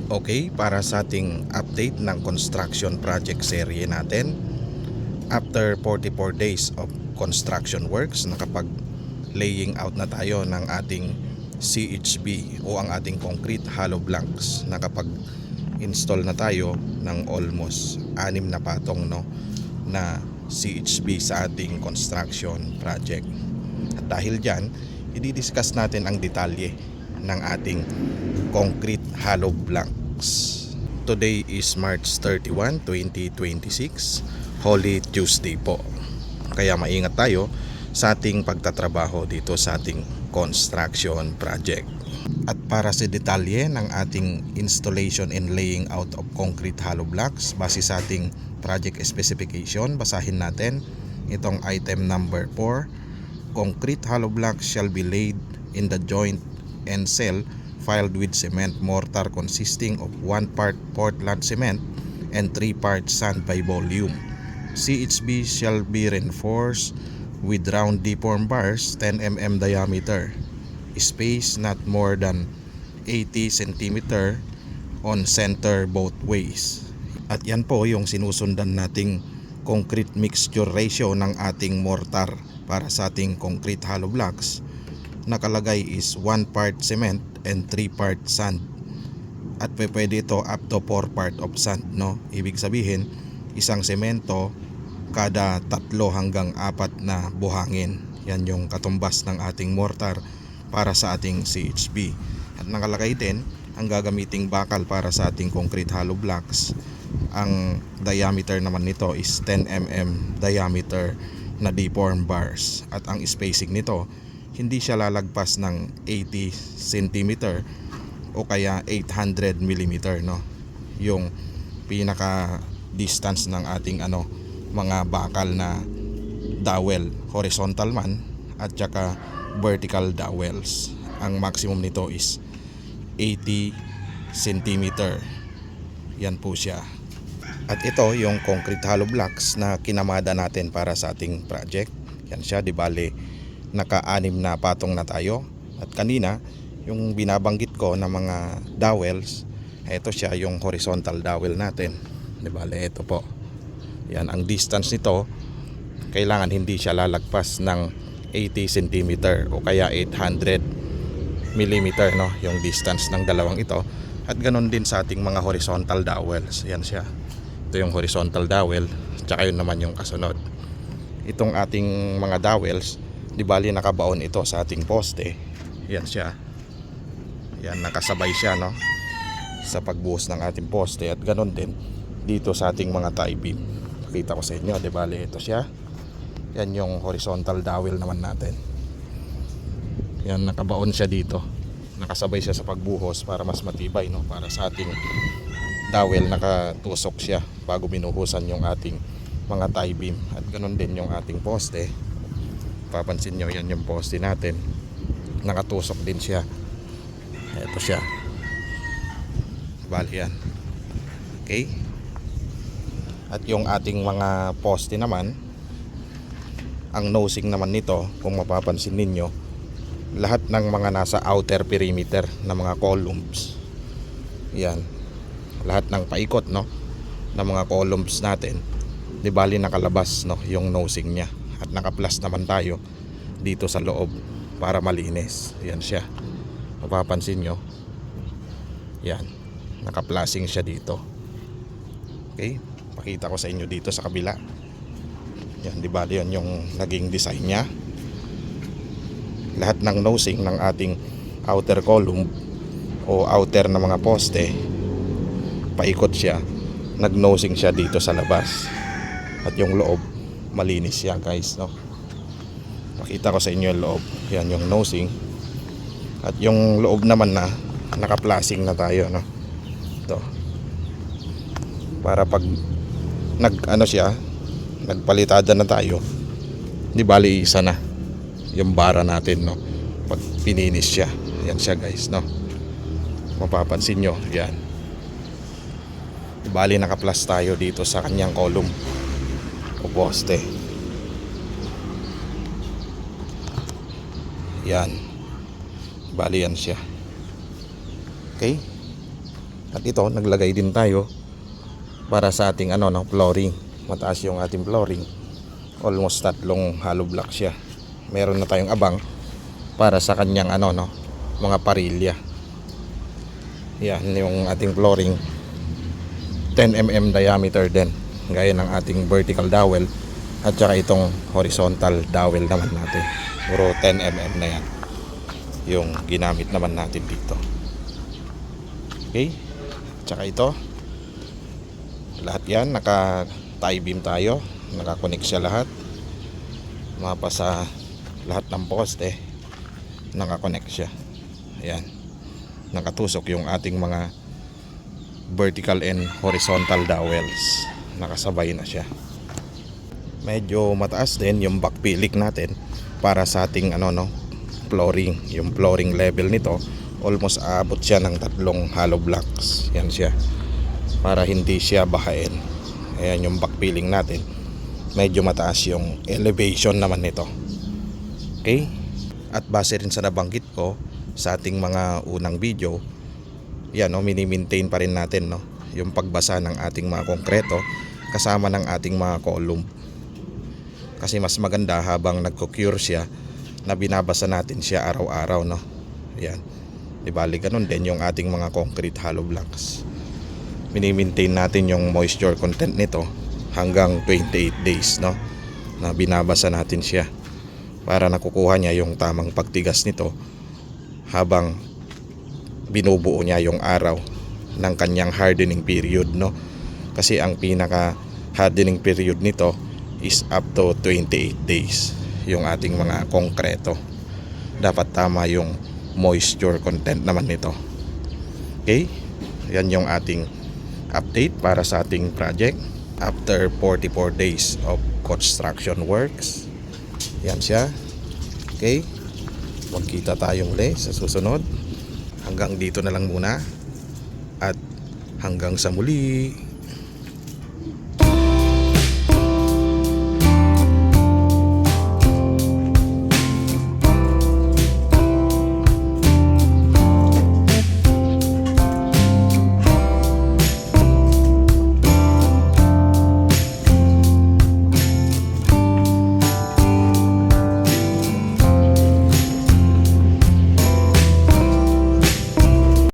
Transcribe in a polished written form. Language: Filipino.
Okay, para sa ating update ng construction project serye natin. After 44 days of construction works, nakapag laying out na tayo ng ating CHB o ang ating concrete hollow blocks. Nakapag install na tayo ng almost 6 na patong na CHB sa ating construction project. At dahil dyan, i-discuss natin ang detalye ng ating concrete hollow blocks. Today is March 31, 2026, Holy Tuesday po. Kaya maingat tayo sa ating pagtatrabaho dito sa ating construction project. At para sa detalye ng ating installation and laying out of concrete hollow blocks base sa ating project specification, basahin natin itong item number 4. Concrete hollow blocks shall be laid in the joint and cell filed with cement mortar consisting of 1 part Portland cement and 3 parts sand by volume. CHB shall be reinforced with round deform bars 10 mm diameter, space not more than 80 cm on center both ways. At yan po yung sinusundan nating concrete mixture ratio ng ating mortar para sa ating concrete hollow blocks. Nakalagay is 1 part cement and 3 part sand. At pwede ito up to 4 part of sand, Ibig sabihin, isang semento kada 3 hanggang 4 na buhangin. Yan yung katumbas ng ating mortar para sa ating CHB. At nakalagay din ang gagamiting bakal para sa ating concrete hollow blocks. Ang diameter naman nito is 10 mm diameter na deform bars. At ang spacing nito, hindi siya lalagpas ng 80 cm o kaya 800 mm, yung pinaka distance ng ating mga bakal na dowel, horizontal man at saka vertical dowels. Ang maximum nito is 80 cm. Yan po siya. At ito yung concrete hollow blocks na kinamada natin para sa ating project. Yan siya, di bale naka-6 na patong na tayo. At kanina yung binabanggit ko na mga dowels, ito siya yung horizontal dowel natin. Di bale ito po. Yan, ang distance nito kailangan hindi siya lalagpas ng 80 cm o kaya 800 mm, yung distance ng dalawang ito. At ganoon din sa ating mga horizontal dowels. Yan siya. Ito yung horizontal dowel, tsaka yun naman yung kasunod. Itong ating mga dowels, di bali nakabaon ito sa ating poste. Yan siya. Yan, nakasabay siya sa pagbuhos ng ating poste. At ganoon din dito sa ating mga tie beam. Pakita ko sa inyo, di bali ito siya. Yan yung horizontal dowel naman natin. Yan, nakabaon siya dito. Nakasabay siya sa pagbuhos para mas matibay, para sa ating dowel, nakatusok siya bago binuhusan yung ating mga tie beam. At ganoon din yung ating poste. Papansin nyo, yan yung poste natin, nakatusok din siya. Ito siya, bali yan. Okay. At yung ating mga poste naman, ang nosing naman nito, kung mapapansin ninyo, lahat ng mga nasa outer perimeter na mga columns, yan, lahat ng paikot na mga columns natin, di bali nakalabas yung nosing niya. At naka-plus naman tayo dito sa loob para malinis. Yan siya, mapapansin nyo, yan, naka-plusing siya dito. Okay, pakita ko sa inyo dito sa kabila. Yan, di bali yan yung naging design niya. Lahat ng nosing ng ating outer column o outer na mga poste, paikot siya, nag-nosing siya dito sa labas. At yung loob, malinis siya, guys, Pakita ko sa inyo yung loob. Yan yung nosing. At yung loob naman na naka-plasing na tayo, Ito. Para pag nagpalitada na tayo, di bali isa na yung bara natin, pag pininis siya. Yan siya, guys, mapapansin nyo, yan. Di bali naka-plus tayo dito sa kanyang column o poste. Yan, bali yan siya. Okay. At ito, naglagay din tayo para sa ating flooring. Mataas yung ating flooring. Almost 3 hollow block siya. Meron na tayong abang para sa kanyang mga parilya. Yan yung ating flooring. 10 mm diameter din, gaya ng ating vertical dowel at saka itong horizontal dowel naman natin. Puro 10 mm na yan yung ginamit naman natin dito. Okay, tsaka ito, lahat yan naka tie beam tayo, nakakonect siya lahat, mapa sa lahat ng poste, nakakonect siya. Ayan, nakatusok yung ating mga vertical and horizontal dowels, nakasabay na siya. Medyo mataas din yung backpilik natin para sa ating flooring. Yung flooring level nito almost aabot siya ng 3 hollow blocks. Yan siya, para hindi siya bahain. Ayan yung backpiling natin, medyo mataas yung elevation naman nito. Okay, at base rin sa nabanggit ko sa ating mga unang video, yan mini-maintain pa rin natin yung pagbasa ng ating mga konkreto kasama ng ating mga column. Kasi mas maganda habang nagko-cure siya na binabasa natin siya araw-araw, Yan. Di bali ganun din yung ating mga concrete hollow blocks. Mini-maintain natin yung moisture content nito hanggang 28 days, na binabasa natin siya para nakukuha niya yung tamang pagtigas nito habang binubuo niya yung araw ng kanyang hardening period, kasi ang pinaka hardening period nito is up to 28 days. Yung ating mga konkreto, dapat tama yung moisture content naman nito. Okay, yan yung ating update para sa ating project after 44 days of construction works. Yan siya. Okay, magkita tayong ulit sa susunod. Hanggang dito na lang muna at hanggang sa muli.